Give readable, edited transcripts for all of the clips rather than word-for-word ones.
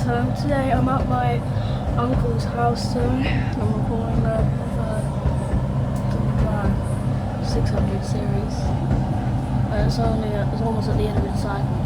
So today I'm at my uncle's house and I'm recording the 600 series. It's almost at the end of its cycle.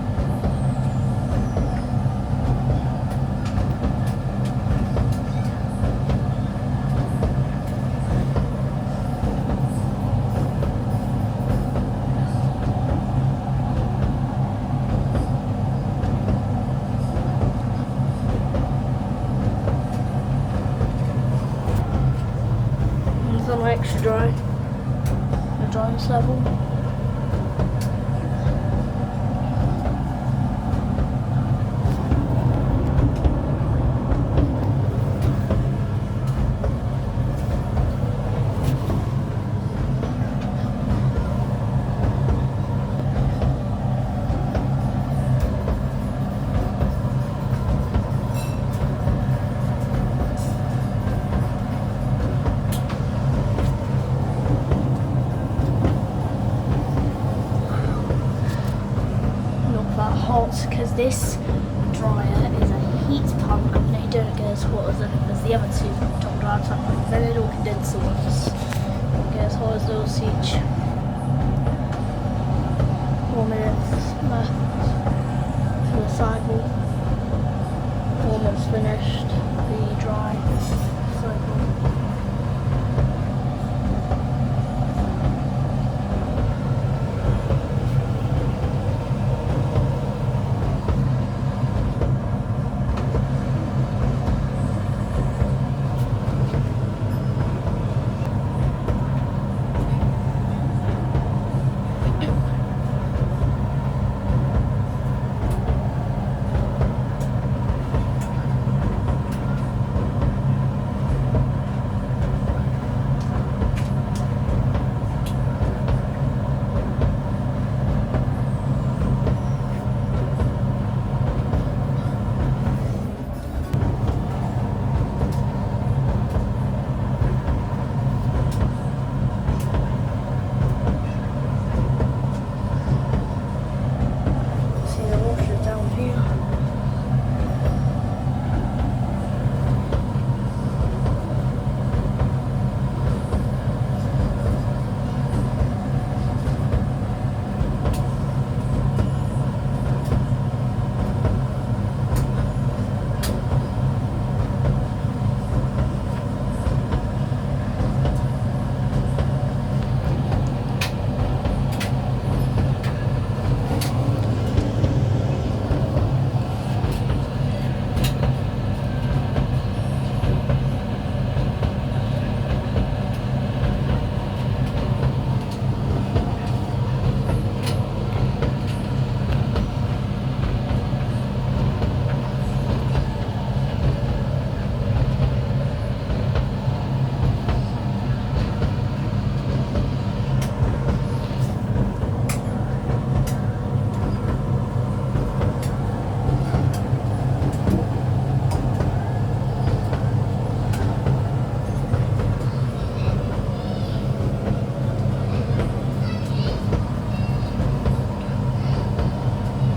It's on extra dry, the dryness level. Hot because this dryer is a heat pump and they don't get as hot as the other two top dryers, like the little condenser ones. Don't get as hot as those each. 4 minutes left for the cycle. Almost finished the dry cycle.